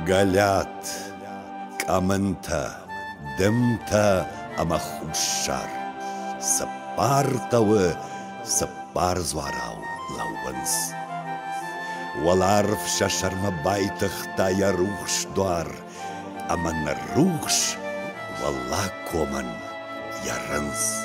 Галят, камынта, дымта амахушар, сапартавы, сапар зварау лауынс. Валарф шашарма байтыхта ярухш дуар, аман рухш вала коман ярынс.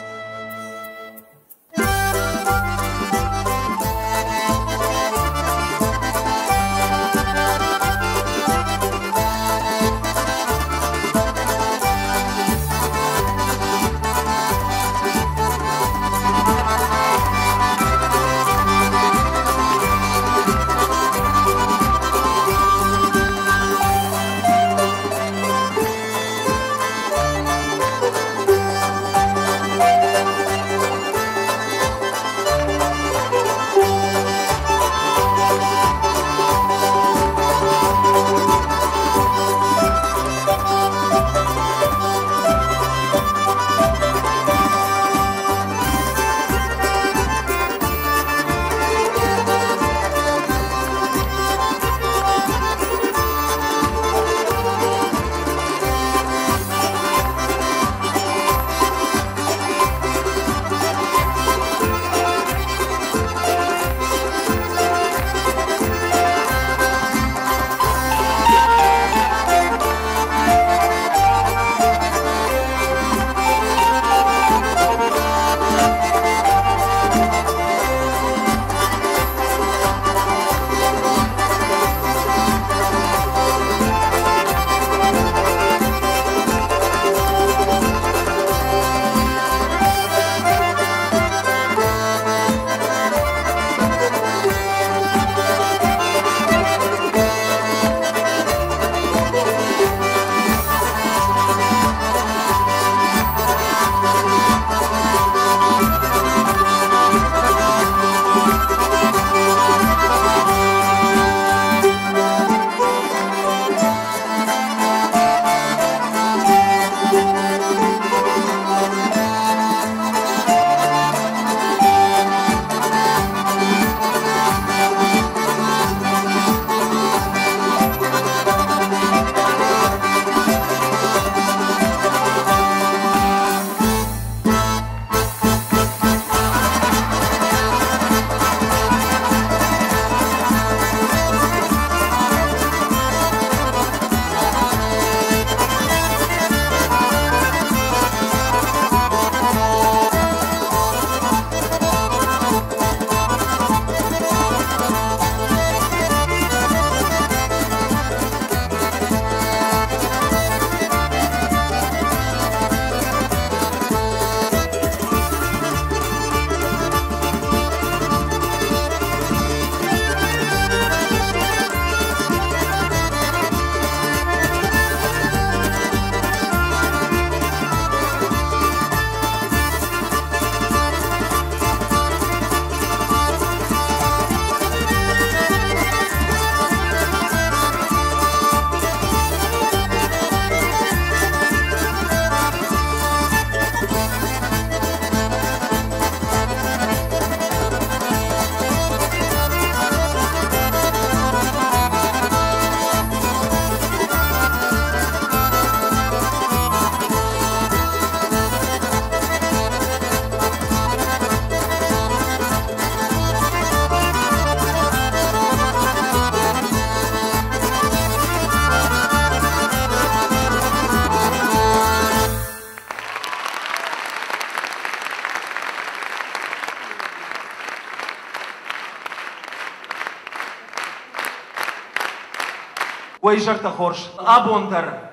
Ой, жартахорш, абондар,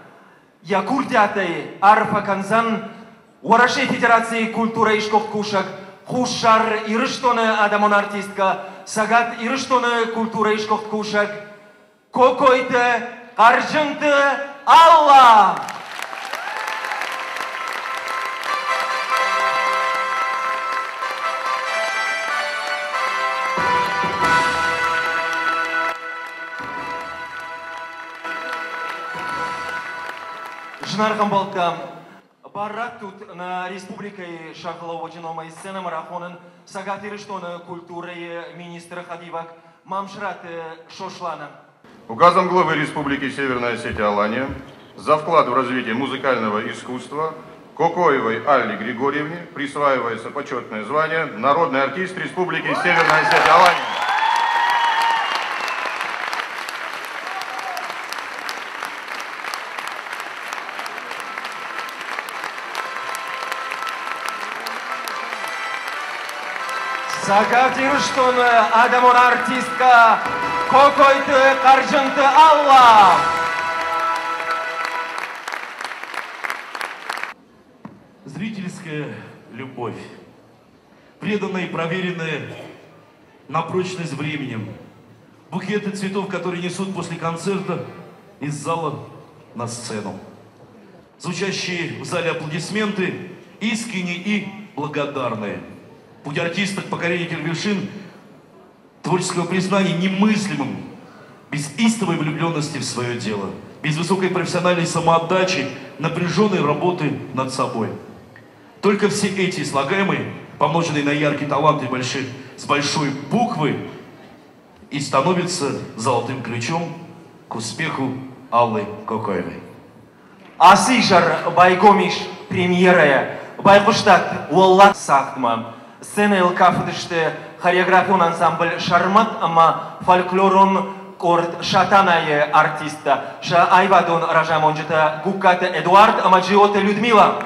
якурдятай, арфа канзан, Уарашей Федерации культура и шкохткушак, хушар ирыштоны адамон артистка, сагат ирыштоны культура и шкохткушак, кокойты, каржынты, Алла! Жнарган балкам, барак тут на республикой шахлау водяной сцены марафонын сагат ирыштоны культуры министры Хадивак мамшраты шошланы. Указом главы Республики Северная Осетия-Алания за вклад в развитие музыкального искусства Кокоевой Алле Григорьевне присваивается почетное звание «Народный артист Республики Северная Осетия-Алания». Сагавдирштун адамон артистка Кокойты Каржынты Алла. Зрительская любовь, преданная и проверенная на прочность временем. Букеты цветов, которые несут после концерта из зала на сцену. Звучащие в зале аплодисменты, искренние и благодарные. Путь артиста к покорению вершин творческого признания немыслимым без истовой влюбленности в свое дело, без высокой профессиональной самоотдачи, напряженной работы над собой. Только все эти слагаемые, помноженные на яркий талант с большой буквы, и становятся золотым ключом к успеху Аллы Кокоевой. Асишар байгомиш премьерая байгуштат уоллат сахтма. Сцена кафедрышты хореографион ансамбль Шармат, ама фольклорон корт шатаная артиста. Ша айвадон ражамонжита гуката Эдуард, ама джиота Людмила.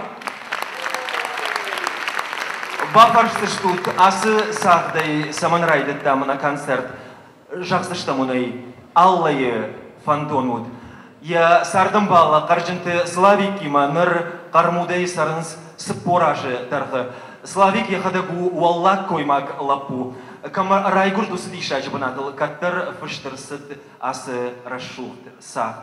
Бафарштыштут асы сахдай саманрайды там на концерт. Жақсыштамуной Аллае фантонмуд. Я сардымбала қаржынты славикима ныр қармудай сарынс споражы тархы. Славик яхадагу уаллак коймак лапу. Кам райгурду сдишач банатыл каттар фыштырсыт асы рашулт сахт.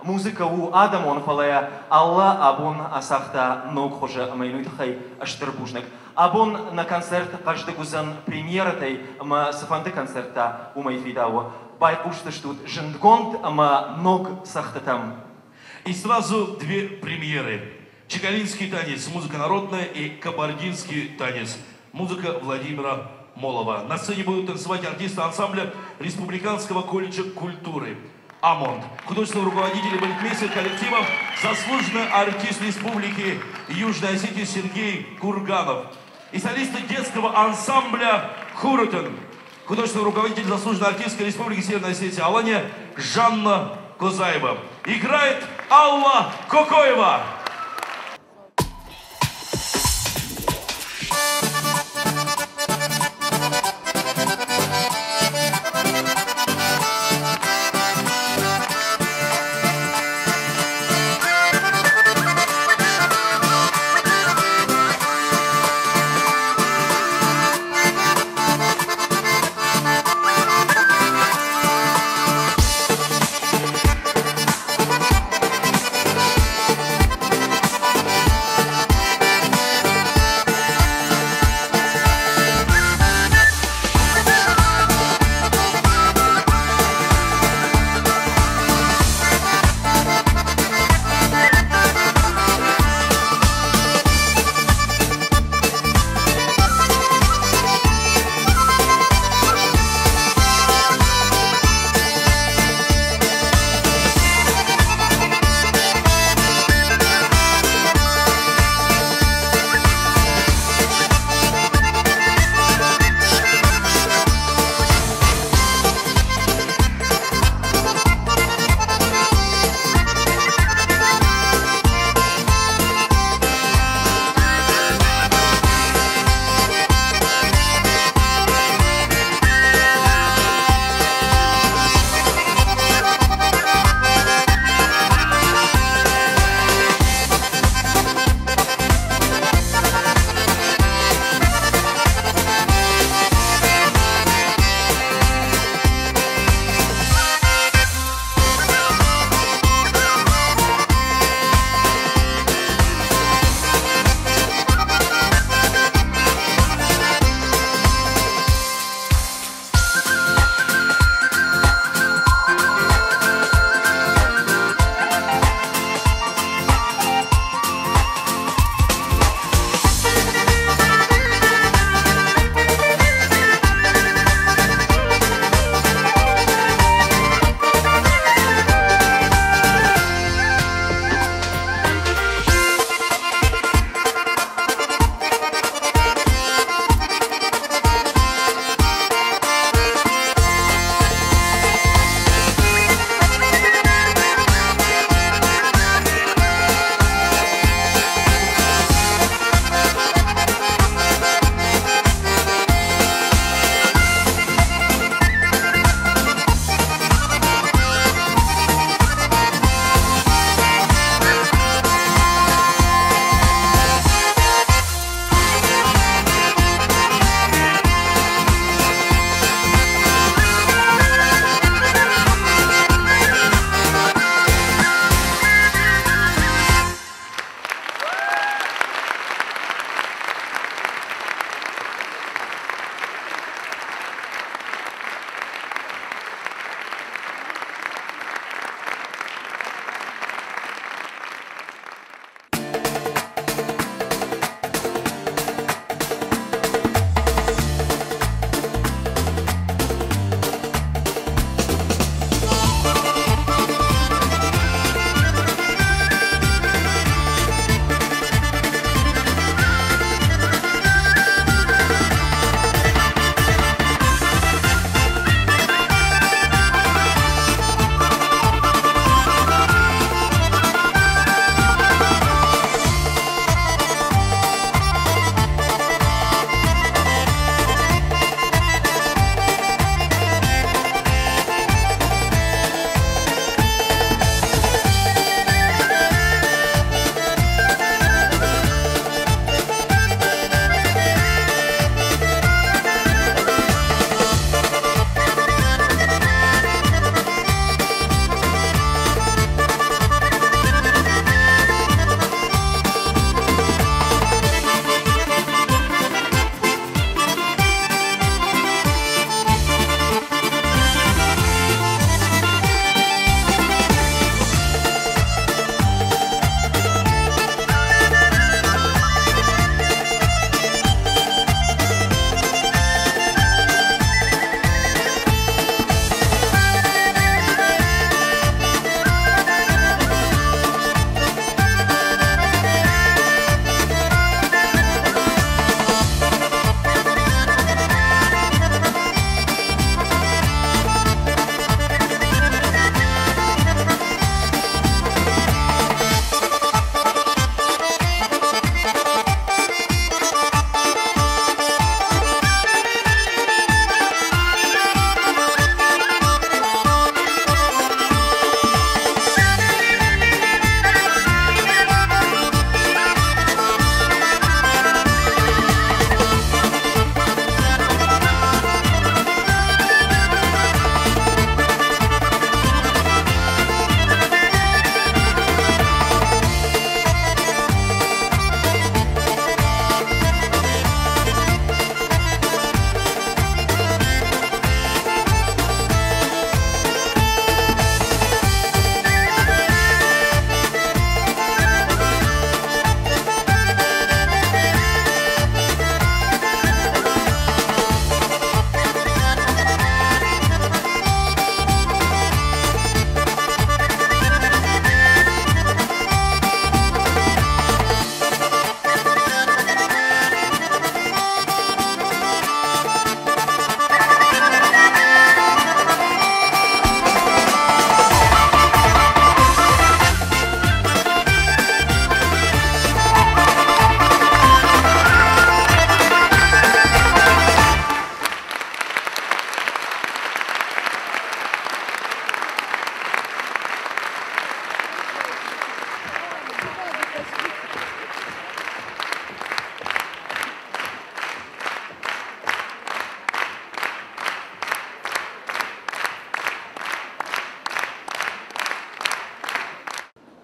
Музыка у Адамон фалая Алла абон асахта ног хожа майнуит хай аштырбужник. Абон на концерт каждый гузан премьератай ма сафанты концерта у майфидау. Байкушты штут жендгонд ама ног сахтатам. И сразу две премьеры. Чекалинский танец, музыка народная, и кабардинский танец, музыка Владимира Молова. На сцене будут танцевать артисты ансамбля Республиканского колледжа культуры «Амонт». Художественный руководитель и балетмейстер коллектива, заслуженный артист Республики Южная Осетия Сергей Курганов. И солисты детского ансамбля «Хурутен». Художественный руководитель, заслуженный артист Республики Северная Осетия Алания Жанна Козаева. Играет Алла Кокоева.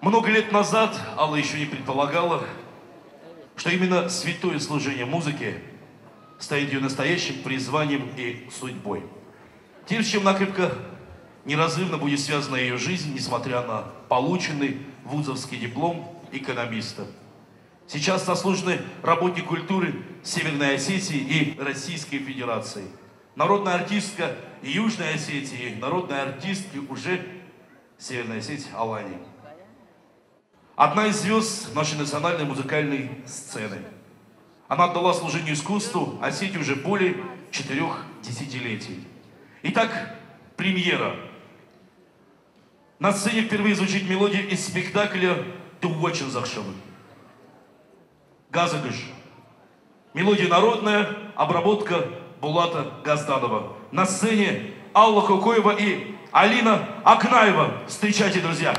Много лет назад Алла еще не предполагала, что именно святое служение музыки станет ее настоящим призванием и судьбой. Тем, с чем накрепко неразрывно будет связана ее жизнь, несмотря на полученный вузовский диплом экономиста. Сейчас заслуженный работник культуры Северной Осетии и Российской Федерации. Народная артистка Южной Осетии, народная артистка уже Северной Осетии Алания. Одна из звезд нашей национальной музыкальной сцены. Она отдала служению искусству Осетии уже более 4 десятилетий. Итак, премьера. На сцене впервые звучит мелодия из спектакля «Тугочин Захшевы». Газыгыш. Мелодия народная, обработка Булата Газданова. На сцене Алла Кокоева и Алина Акнаева. Встречайте, друзья!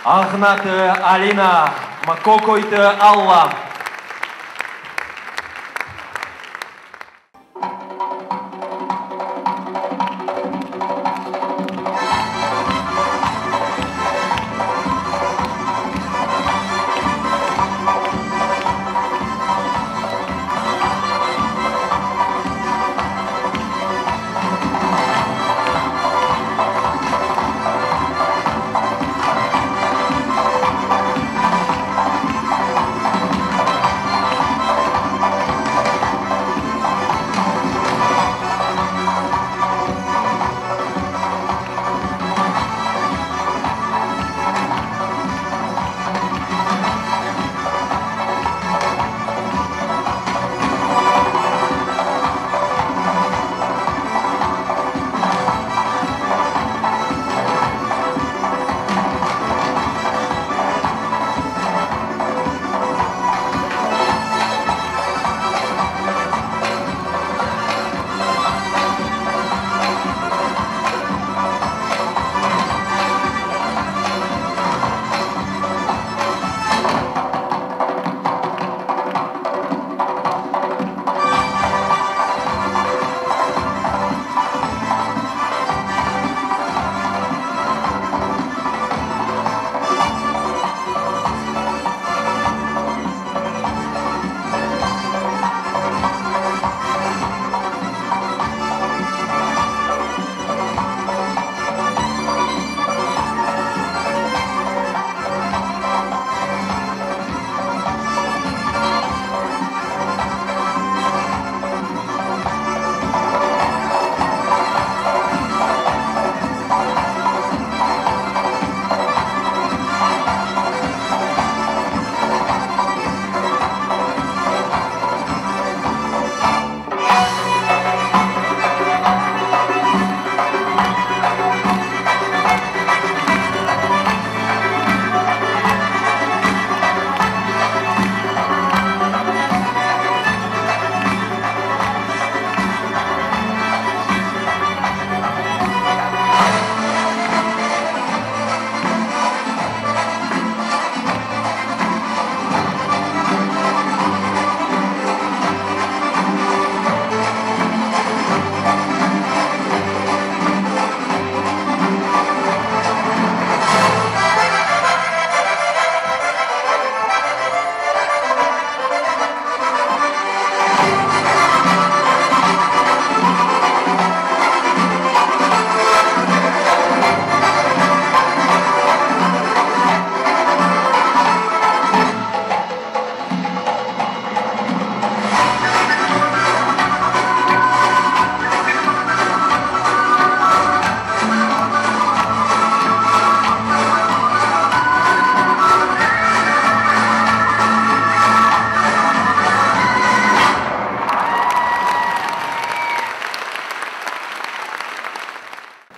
Агнаты Алина, Макокойты Алла.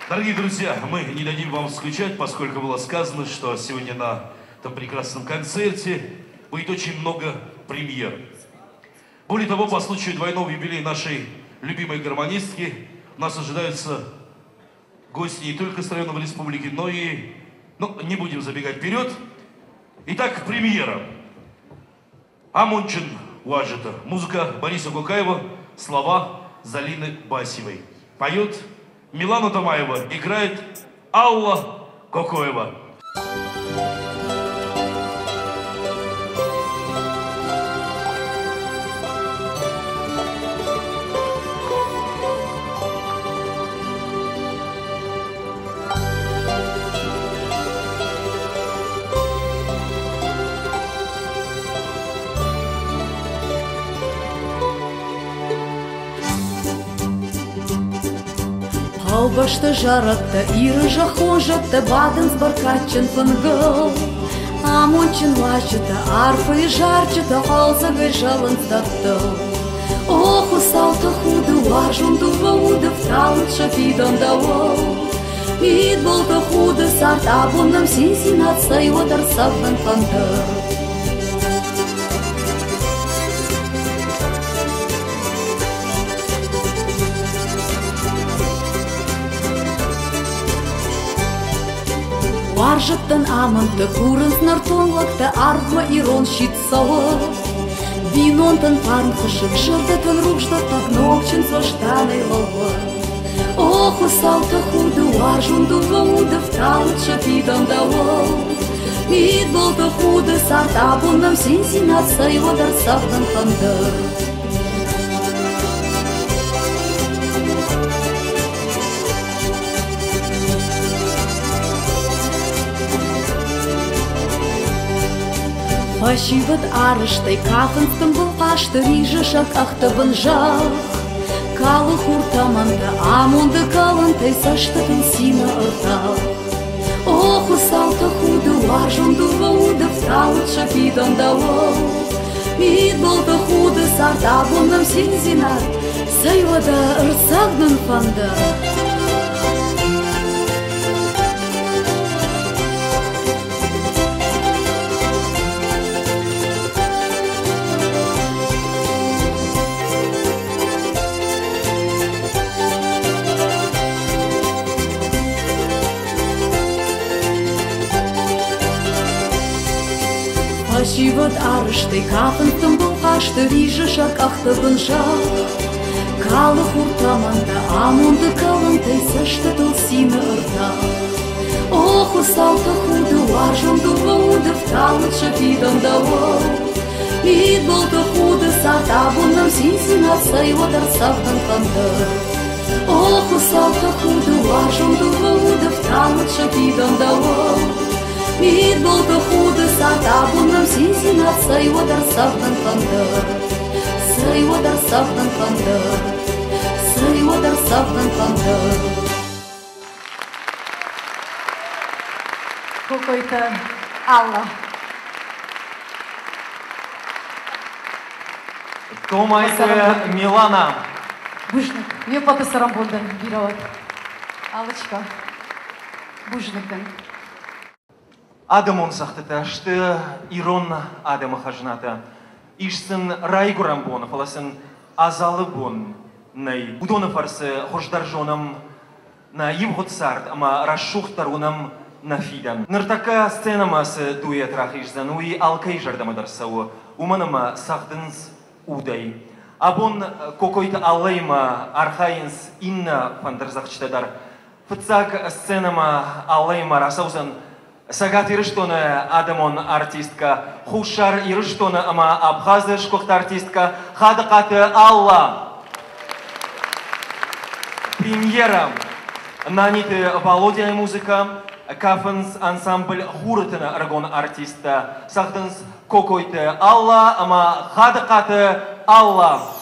Дорогие друзья, мы не дадим вам скучать, поскольку было сказано, что сегодня на этом прекрасном концерте будет очень много премьер. Более того, по случаю двойного юбилея нашей любимой гармонистки у нас ожидаются гости не только с районов республики, но и, не будем забегать вперед. Итак, премьера. Амончин Уажета. Музыка Бориса Кокаева, слова Залины Басевой. Поет Милана Тамаева, играет Алла Кокоева. Албашта жаратта, иры жахожатта, бадын сбаркатчын фынгыл. Амончин лачыта, арфа и жарчыта, халса гайшалын статтыл. Ох, усталта худы, лажунду вауды, вталыт шафидан давол. Мид болта худы, сарта бунным синсин отстай отар сабын фантыр. Варжыттан амынты курынс нартонлыкты арфма ирон щит сова. Винонтан парнхышык жырдытын рукштаттак нокчин соштаной лова. Ох, усалта худу аржунду вауда вталыча пидам давол. Мид болта худа сартабунам синсинат сайвадар савдан хандар. Пащиват арыштай кафынстым был ашты рижышак ахтабын жах. Калы хуртаманда амунды калынтай саштатын сина ыртал. Ох, усалта худу аржунду вауда вталыча пидан давол. Мид болта худа сартабунам синзинар сайвада ырсагдан фанда. Пащиват арыштай кафынтым был ашты рижышак ахтабын жах. Калы хуртаманда амунды калынтай саштатыл сина ыртал. Ох, усалта худу аржунду вауда вталыча пидан давол. Мид болта худа сартабунам синсинат сайвадар савдан хандар. Ох, усалта худу аржунду вауда вталыча пидан давол. Мид болта худа сартабунам синсинат сайвадар савдан хандар. Сайвадар савдан хандар. Сайвадар савдан хандар. Кокойта Алла. Томайте Милана. Бужник. Мен паты сарамболдан биралат. Аллочка. Бужниктен. Адамон сахтаташты ирон Адама хажната. Ишсын райгурам бон, фаласын азалы бон. Най удона фарсы хождаржоном на Евготсарт, ама расшухтарунам на фидан. Ныртака сценамасы дует рахишзан, уи алкай жардамадарсау, уманама сахдынс удай. Абон кокойта аллайма архайнс инна фандарзахчтадар. Фыцак сценама аллайма расаузан сагат ирыштоны Адамон артистка, хушар ирыштоны ама абхазы шкохта артистка, хадыкаты Алла. Премьера наниты Володя музыка, кафынс ансамбль хурытына аргон артиста, сахтынс кокойты Алла, ама хадыкаты Алла.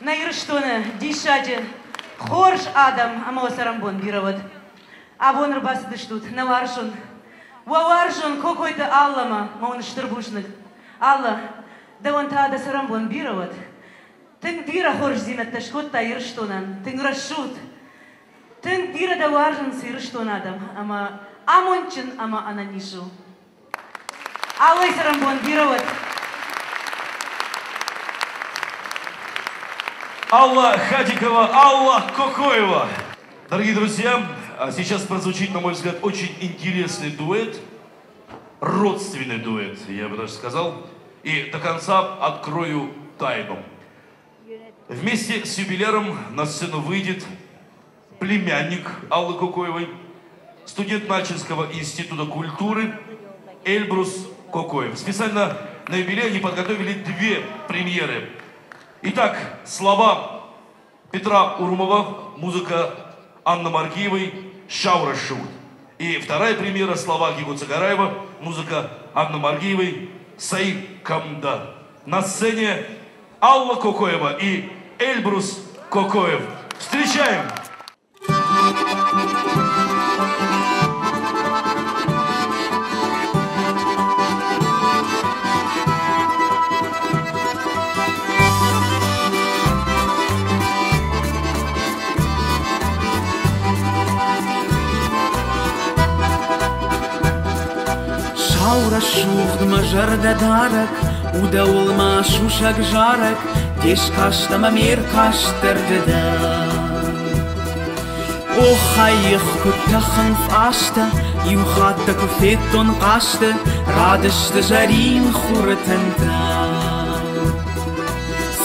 Найрыштоны, дишади, хорш адам, ама сарамбон бировод. Абонр басыды штут, наваршун. Ваваршун какой-то аллама, маун штырбушник. Алла, да он тада сарамбон бировод. Тын бира хорш зимет штут та ирштонан, тын рашут. Тын бира да варшун с ирштон адам, ама амончин, ама ананишу. Алла сарамбон бировод. Алла Хадикова, Алла Кокоева. Дорогие друзья, сейчас прозвучит, на мой взгляд, очень интересный дуэт, родственный дуэт, я бы даже сказал. И до конца открою тайну. Вместе с юбиляром на сцену выйдет племянник Аллы Кокоевой, студент Начинского института культуры Эльбрус Кокоев. Специально на юбилей они подготовили 2 премьеры. Итак, слова Петра Урмова, музыка Анны Маркиевой «Шаурашут». И вторая премьера, слова Гиго Цагараева, музыка Анны Маркиевой «Саид Камда». На сцене Алла Кокоева и Эльбрус Кокоев. Встречаем! Шаурашут мажарда дарак, удаулма шушак жарак, теш каштама мер каштырдыда. Охайых кутахын фашта, юхатта куфеттон кашты, радышты жарин хурытында.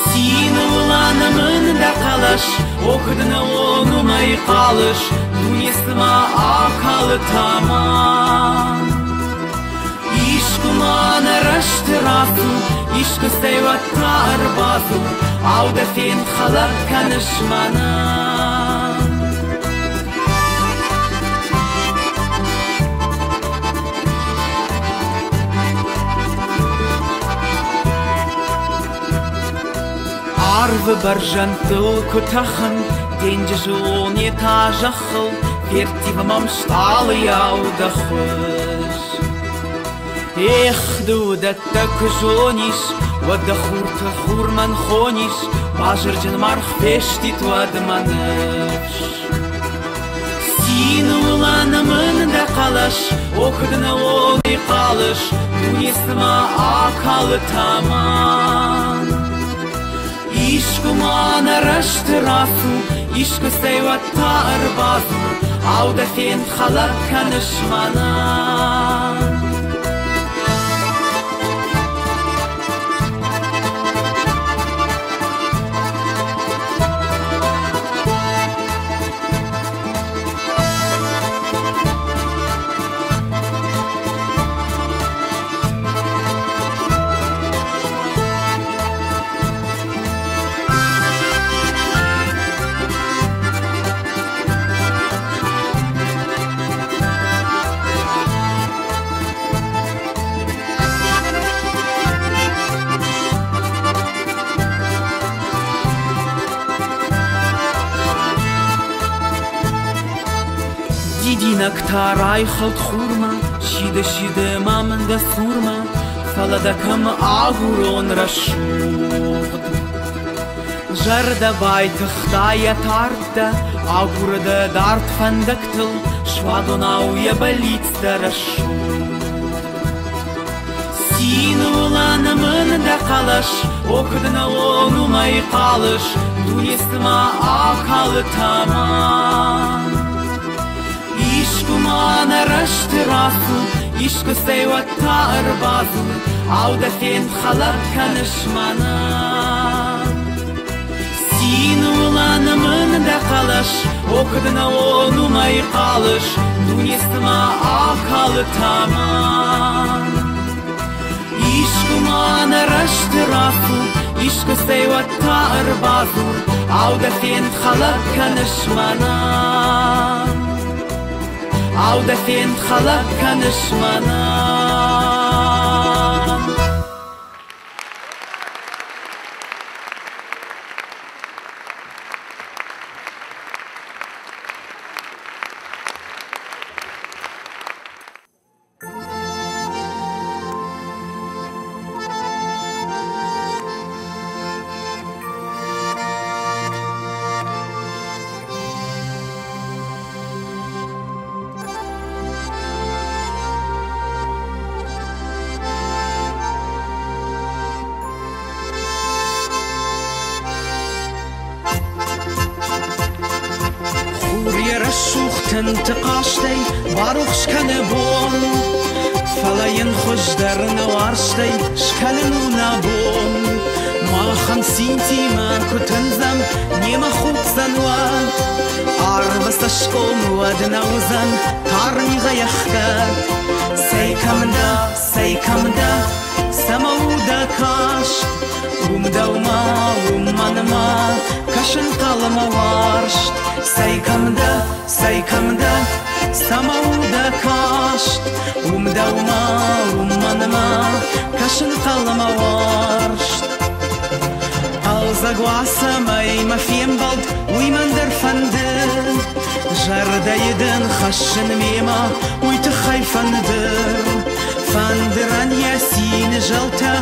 Сины уланымын да калаш, окдыны онумай калыш, тунесыма акалы таман. Ишкумана раштырасу, ишку сейватта арбасу, ауда фен халак канышмана. Арвы баржантыл кутахан, деньги жон етажахыл, вертивамам шталы яудахыш. Эх, дуда так жониш, вада хурта хурман хониш, бажыржын марх фештит вадманыш. Син уланымын да калаш, окдыны оны калыш, тунесыма акалы таман. Ишкумана раштырасу, ишку сейватта арбасу, ауда фент халак канышмана. Дидинак тарай халт хурма, шиде мамында сурма, фалада кам агурон рашуд. Жарда байтыхтая тарда, агурда дарт фандактыл, швадонау я болиц-да рашуд. Син уланымын да калаш, окдыны онумай калыш, тунесыма акалы таман. Ишкумана раштырасу, ишку сейватта арбасу, ауда фент халак канышмана. Син уланымын да калаш, окдыны онумай калыш, тунесыма акалы таман. Ишкумана раштырасу, ишку сейватта арбасу, ауда фент халак канышмана. Ауда фент халак канышмана. Kashukten te qashtej Baruch shkane bon Falajen khoshdern o arshtej Shkalen una bon Ma 50 tima kutenzam Niema khutsan wad Arvas tashkom wad nauzan Tarni gayachkat Say kamda Samauda kasht Umda uma umanma Kashin qalma warsht Say kamda Samauda kasht Umda uma umanma Kashin qalma warsht Alzagwasa may mafiem bald Uyman der fande Jarda yeden khashin mema Uyte khayfandir Fandiran yasin jalta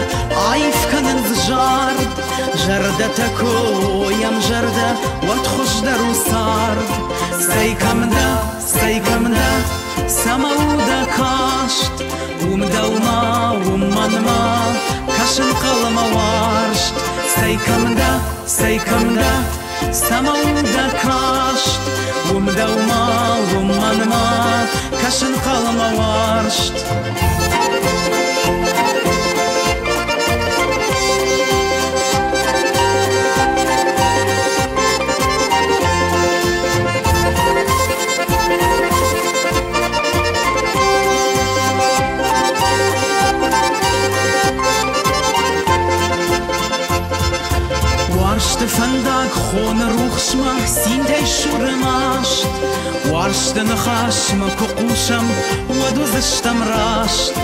Ayf kanin zjard Jarda tako yam jarda Wat khushdar usard Say kamda Samauda kasht Umda uma umanma Kashin qalma warsht Say kamda Samauda kasht Umda uma umanma Kashin qalma warsht Fandag khon rukhshma sintay shurmasht Warshten khashma kuqusham waduz shtamrasht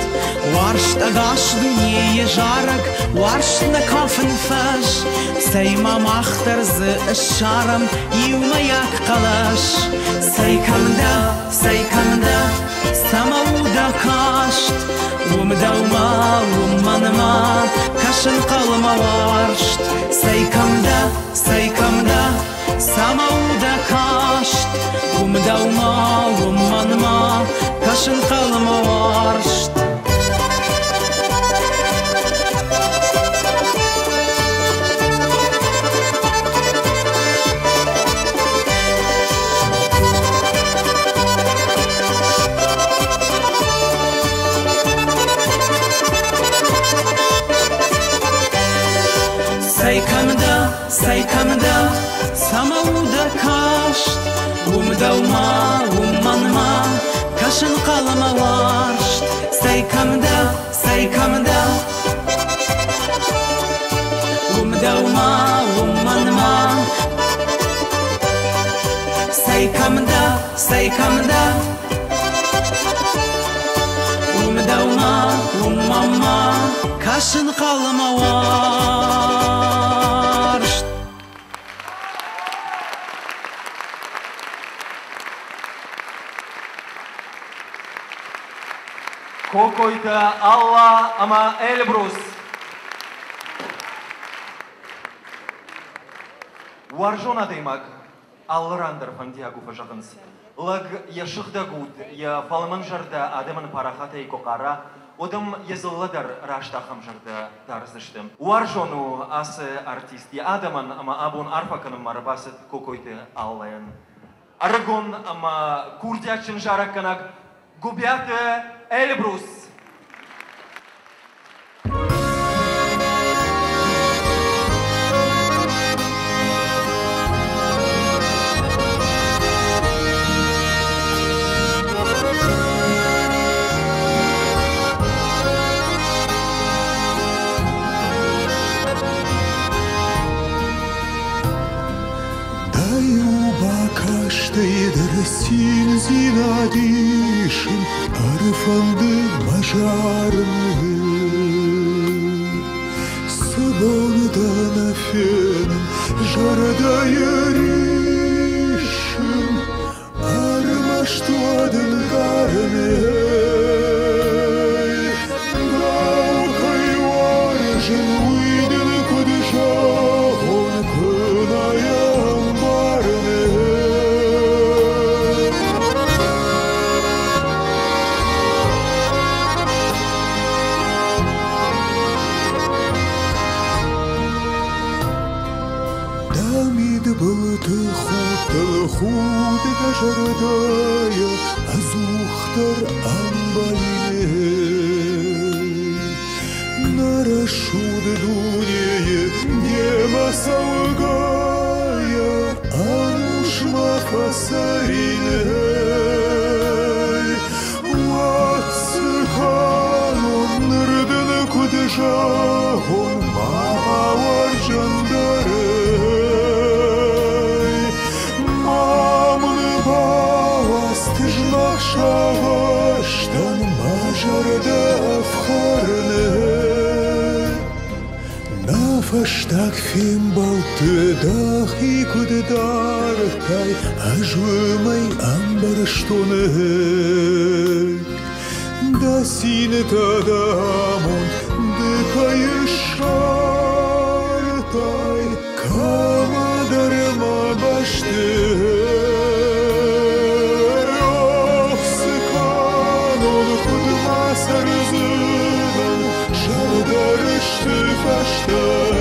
Warsht agash dunye jarak Warsht na kafen fash Say ma makhtar z sharam yuma yak qalash Say kamda Samauda kasht Umda uma umanma Kashin qalma warsht Say kamda Samauda kasht Umda uma umanma Kashin qalma warsht Say kamda Samauda kasht Umda uma umanma Kashin qalma warsht Say kamda Umda uma umanma Say kamda Umda uma umanma Kashin qalma warsht Kokoyta Allah ama Elbrus. Warjona deymak Allrander van Diago Fajagans. Lag yashıqda gud ya falman jarda adamın parahata ikokara odam yazılladar raşta hamjarda darzıştım. Warjonu as artist ya adamın ama abun arfakanın marabasit Kokoyta Allah'ın. Aragon ama kurdiyaçın jarakanak Gubiate Elbrus. Sin zinadişim arfandı majarını Sabondan afenim jarada yarışım Armaştuadın karını Gaukay varjın uydın kudşahon kınayam barını Buldu Шудыга жардая азухтар амбалине Нарашуды дунее нема салгая Анушма фасарине Уатсыканон нырдыны кудыжагон Мамавар жандары Шаваштан мажарда афхарны Нафаштак фимбалты дахи куддартай Ажвымай амбарштоны Да сины тадамон дыкайышартай Камадарма башты Sarızıdan şardarıştı faştay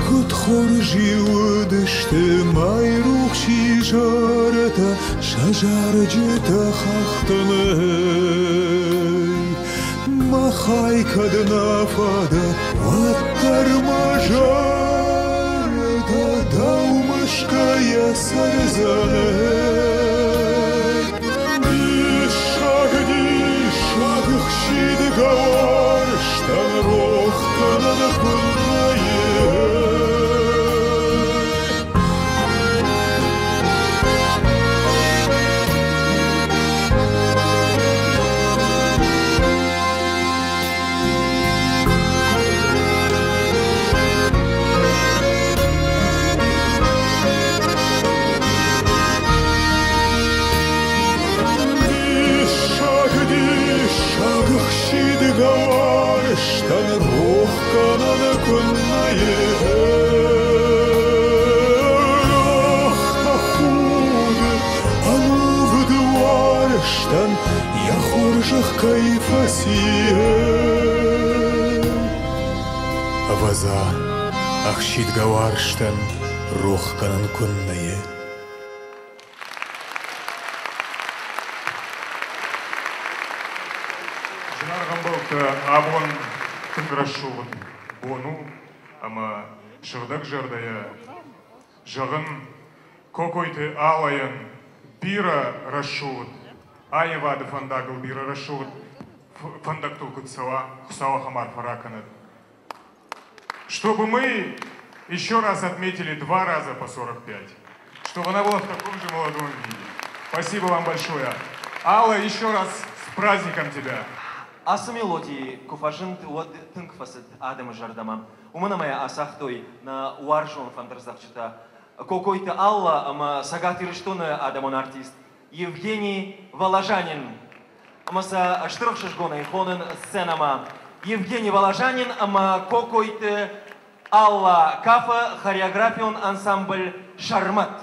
Kutxor живыдышты майрух шижарата Шажаржыта хахтаны Махай каднафада ваттар мажарда Даумышкая сарзаны Дишаг хшиды гавар Штан рохкана напылнае Штан рухкана накуннае Рохта худы ану вдварштан Я хоржах кайфасие Аваза ахшид гаварштан рухканан куннае Абон тыңғырашуын бону, ама жырдық жырдая жағын кокойты алайын бира рашуын, айывады фандагыл бира рашуын, фандактул кутсала, хусала хамар фараканат. Чтобы мы еще раз отметили 2 раза по 45, чтобы она была в таком же молодом виде. Спасибо вам большое. Алла, еще раз с праздником тебя! Асы мелодии куфажын тыңкфасыд адымы жардама. Умынамая асахтой на уаржон фандарзахчыта. Кокойты Алла, ама сагатырыштоны адамон артист. Евгений Воложанин. Амаса штырхшышгоны хонын сценама. Евгений Воложанин, ама кокойты Алла Кафа, хореографион ансамбль Шармат.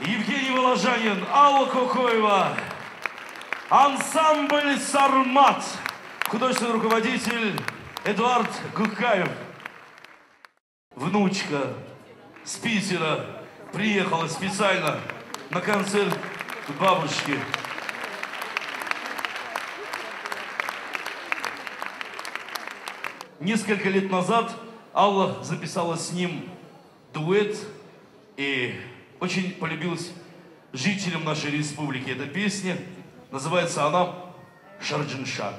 Евгений Воложанин, Алла Кокоева, ансамбль «Сармат», художественный руководитель Эдуард Гукаев. Внучка с Питера приехала специально на концерт к бабушке. Несколько лет назад Алла записала с ним дуэт и очень полюбилась жителям нашей республики. Эта песня, называется она «Шарджиншак».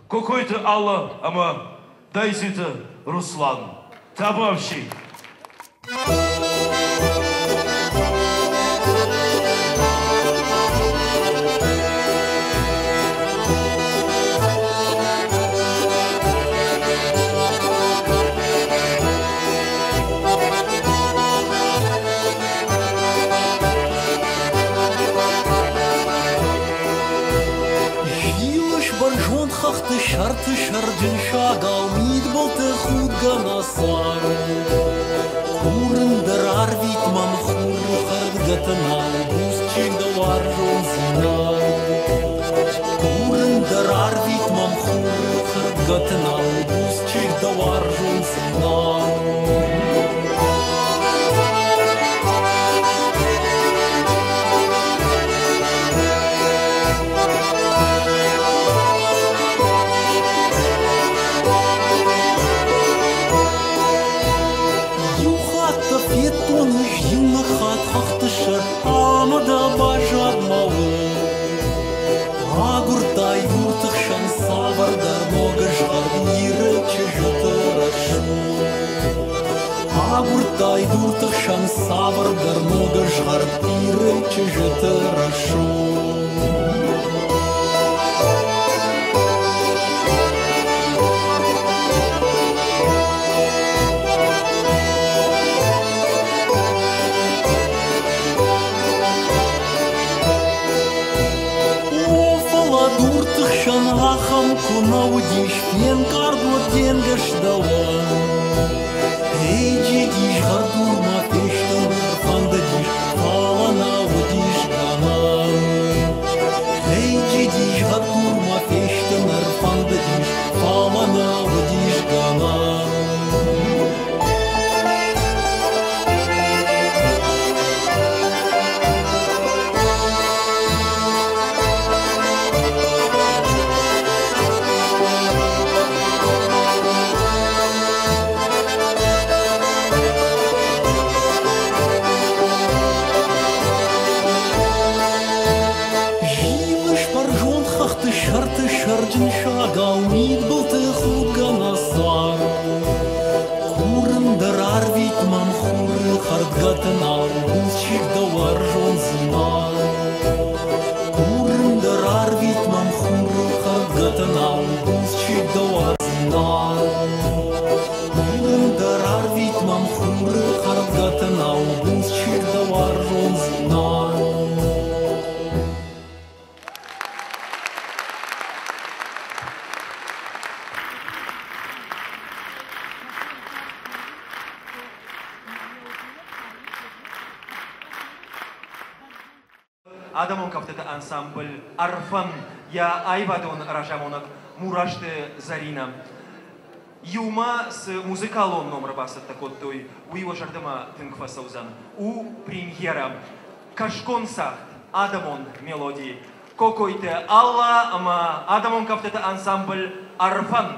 Какой-то Алла, ама дайте это Руслан. Табавщик. Хахты шарты шардин шагал мид болты худ ганасар Курындар арвит мам хуру хард гатанал Бусчик давар жонзинал Курындар арвит мам хуру хард гатанал Бусчик давар жонзинал Амада бажад малы Агуртай вуртых шан савардар Нога жар иры чыжыты рашу Агуртай вуртых шан савардар Нога жар иры чыжыты рашу Ахам кунаудиш пен кардуат денгаш даван Эй джедиш хардурма пештан фандадиш фалана удиш ганан Эй джедиш хардурма пештан фандадиш фалана удиш ганан Шарджин шагал мид болты худ ганасар Курындар арвит мам хуры хард гатанал Бусчик давар жонзинал Курындар арвит мам хуры хард гатанал Бусчик давар зинал Курындар арвит мам хуры хард гатанал Бусчик давар жонзинал Адамон кафтета ансамбль Арфан я айвадон ражамонок Мураште Зарина. Юма с музыкалон номер басат такот той у его жардама тынкфасаузан у премьера Кашконсах Адамон мелодии Кокойте Алла ама Адамон кафтета ансамбль Арфан.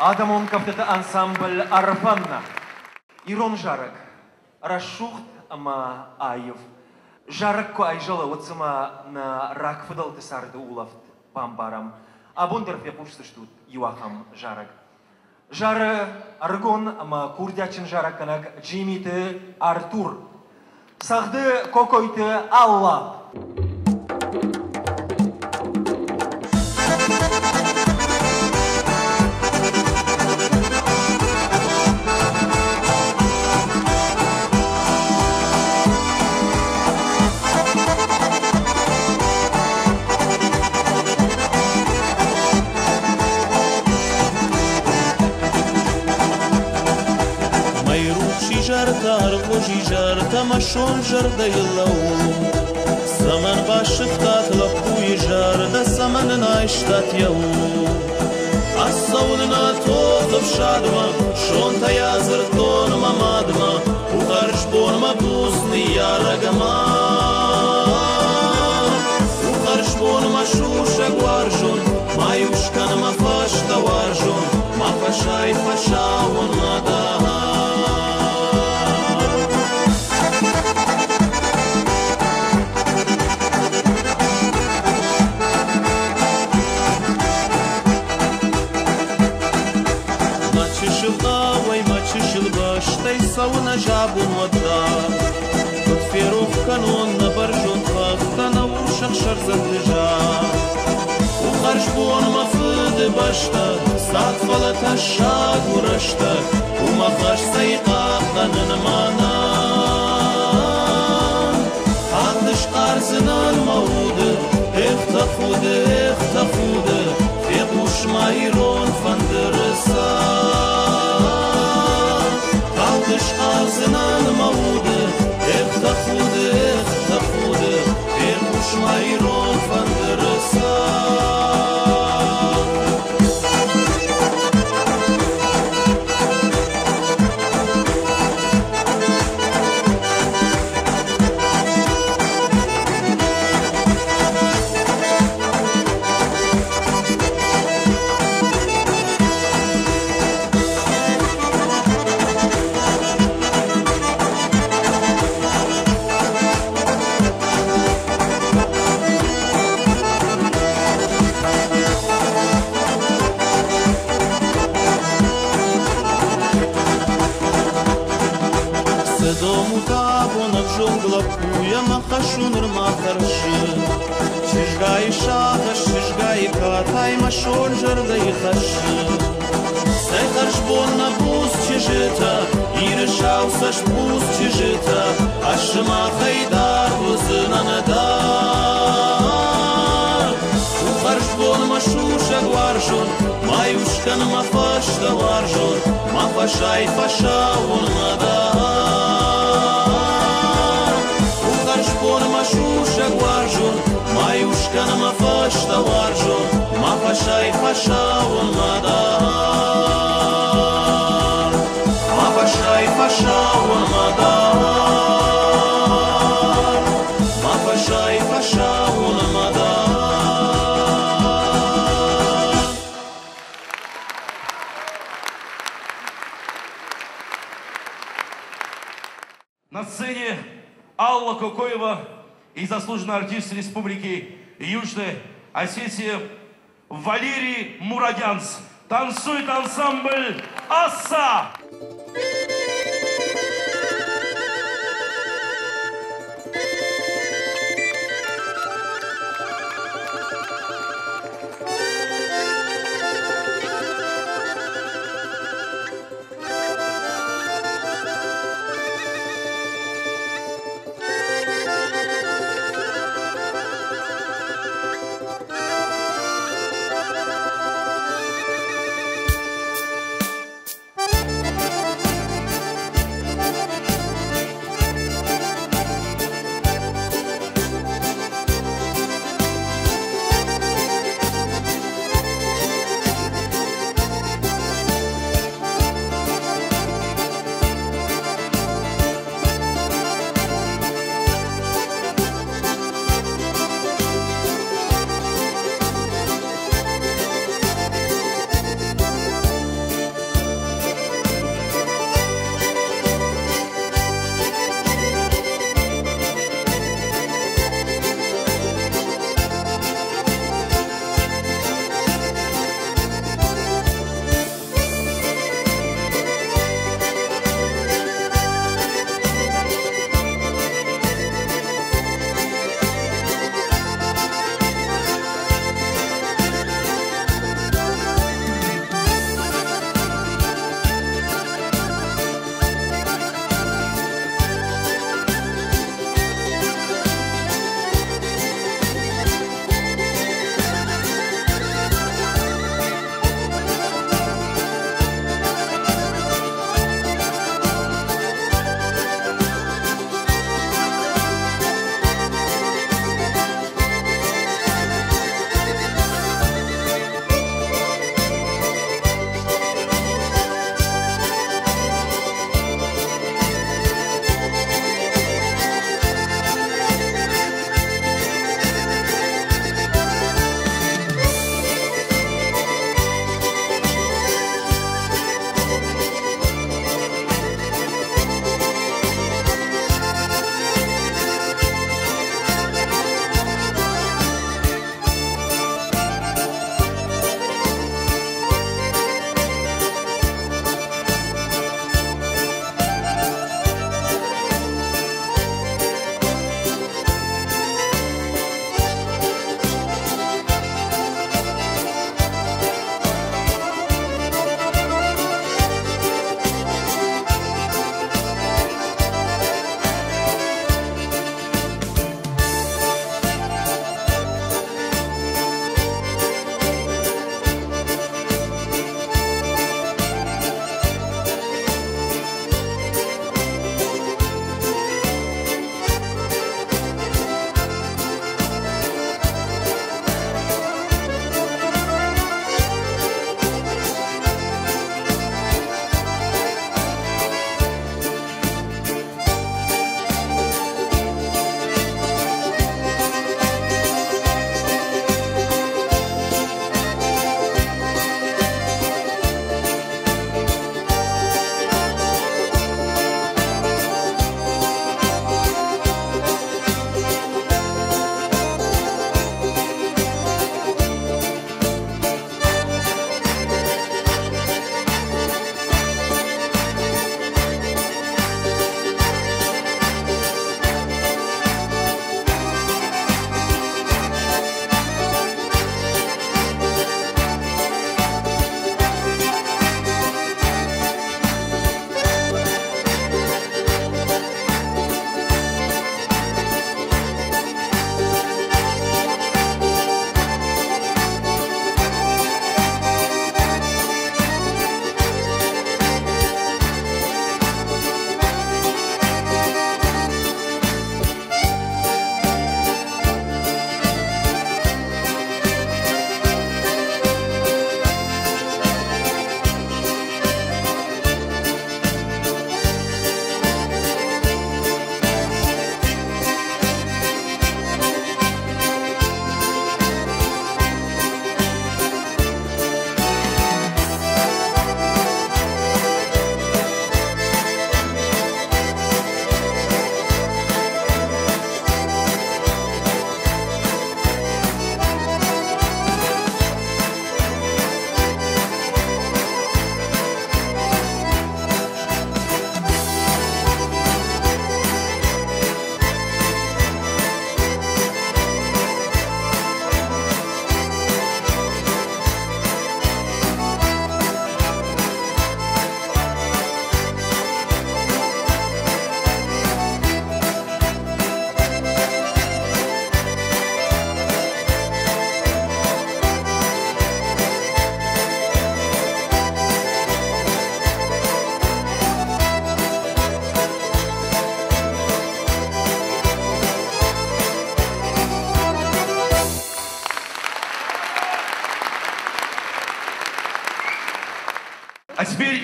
Адамон кафтата ансамбль Арфанна. Ирон жарак. Рашухт ама айев. Жарак ко айжала отсама на рак фыдал тесарды улафт памбарам. Абундерфе пушсыштут юахам жарак. Жары аргон ама курдячин жараканак Джимиты Артур. Сахды кокойты Алла. Жарта машон жарда йыллау Саман башыфтат лапуй жарда саман найштат яу Ассаунына тозып шадма Шонта языр тонма мадма Ухарш бонма бусны ярагама Ухарш бонма шуша гваржон Маюшканма фашта варжон Ма фашай фашаун мадама Сауна жабун вода Тут феров канон на баржон фахта на ушах шарзат лежа Ухарш бон мафыды башта Сат фалата шагу рашта Умахаш сайқақтанын мана Андыш қарзынан мауды Эхта худы Фекуш майрон фандырыса Андыш қарзынан мауды Эхта худы Фекуш майрон фандырыса Махашунр махарши Шишгай шаха, шишгай катай Машон жардай хаши Сай харшбон на буз чижита И решал саш буз чижита Ашма хайдар бузынан дар У харшбон машуша гваржон Маюшкан мафашта варжон Мафашай фашаун мадар Машуша гваржон, маюшкан мафашта варжон, мафашай фашаун мадар. Мафашай фашаун мадар. Мафашай фашаун мадар. На сцене Алла Кокоева и заслуженный артист Республики Южная Осетия Валерий Мурадянц. Танцует ансамбль «Асса».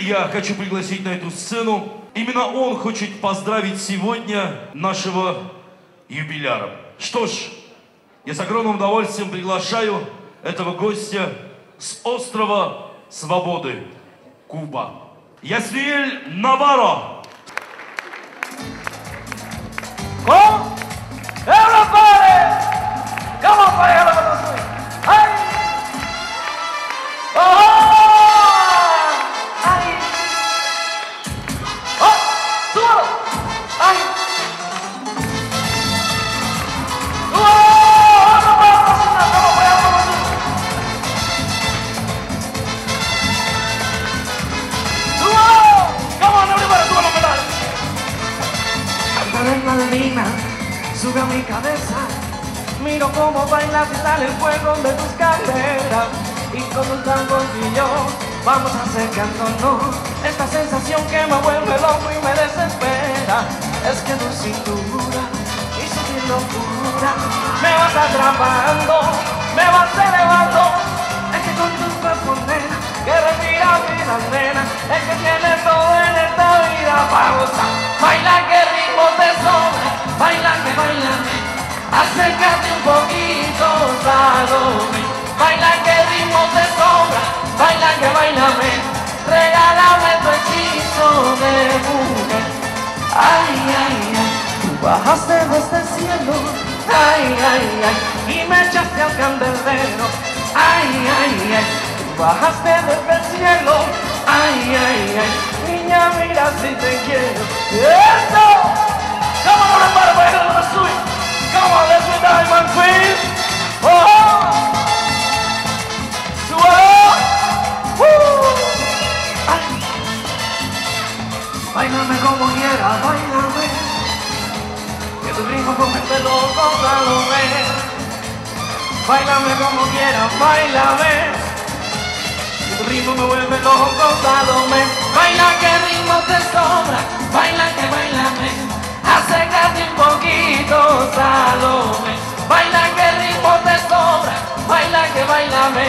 я хочу пригласить на эту сцену. Именно он хочет поздравить сегодня нашего юбиляра. Что ж, я с огромным удовольствием приглашаю этого гостя с острова Свободы, Куба. Ясниэль Наваро. Come, everybody! Come on, play a little sweet. Hey! Oh! Hey! Oh! Swallow! Hey! Oh! Come on, play a little sweet. Swallow! Come on, everybody, swallow me down. Adrenalina sube a mi cabeza, miro cómo bailas y sale el fuego de tus caderas, y con un tango y yo vamos acercándonos, esta sensación que me vuelve loco y me desespera, es que tu cintura y sutil locura me vas atrapando, me vas elevando, es que con tu cuerpo nena, que respira vida nena, es que tienes todo en esta vida. Vamos a bailar, que ritmo te sobra, bailar que bailame, acércate un poquito, Salome, bailar que ritmo te sobra, bailar que bailame, regálame tu hechizo de mujer. Ay, ay, ay, tú bajaste desde el cielo, ay, ay, ay, y me echaste al candelero, ay, ay, ay, tú bajaste desde el cielo, ay, ay, ay, niña, mira si te quiero. ¡Esto! Come on, everybody, baila a little sweet. Come on, let's be Diamond Queen. Oh! Swallow! Woo! Ay. Báilame como quieras, báilame, que tu ritmo convierte loco, Salome. Báilame como quieras, báilame, que tu ritmo me vuelve loco, Salome. Baila que el ritmo te sobra, baila que bailame, acércate un poquito, Salome. Baila que el ritmo te sobra, baila que bailame,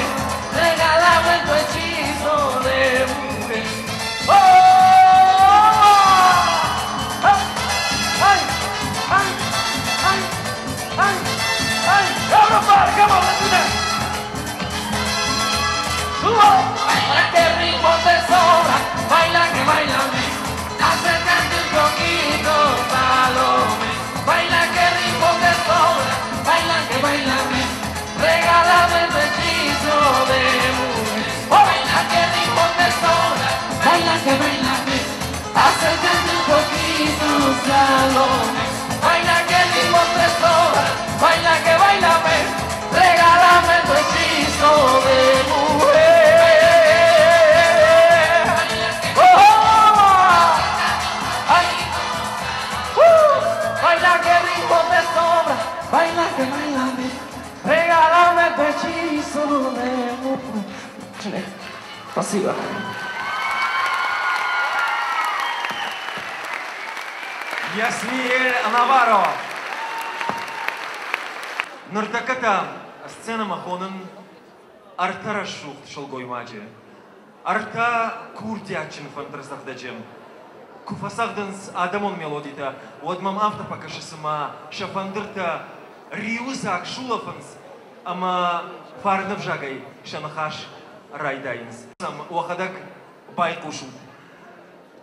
regálame tu hechizo de mujer. ¡Oh! ¡Ay! ¡Ay! ¡Ay! ¡Ay! ¡Ay! Everybody, come on, let's do that! Baila que el ritmo te sobra, baila que bailame, acércate un poquito, Salome. Baila que el ritmo te sobra, baila que bailame, regálame tu hechizo de mujer. Baila que el ritmo te sobra, baila que bailame, acércate un poquito, Salome. Baila que el ritmo te sobra, baila que bailame, regálame tu hechizo de mujer. Baila que el ritmo te sobra, baila que bailame, regálame tu hechizo de mujer. Спасибо. Ясниэль Наваро. Нұртақата сцена махонын арта рашух шылгой маджи. Арта курдячин фантарсахдачым. Куфасахдынс адамон мелодита. Одмам авто покашысыма шафандырта риузак шулафынс. Ама фарнов жагай шанахаш райдайнс. Сам уахадак байкушут.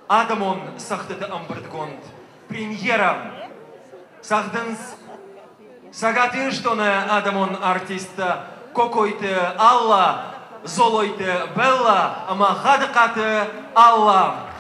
Адамон сахтата амбрдгонд. Премьера. Сахдынс сагатын штоны адамон артиста кокойты Алла, золойты Белла, ама хадыкаты Алла.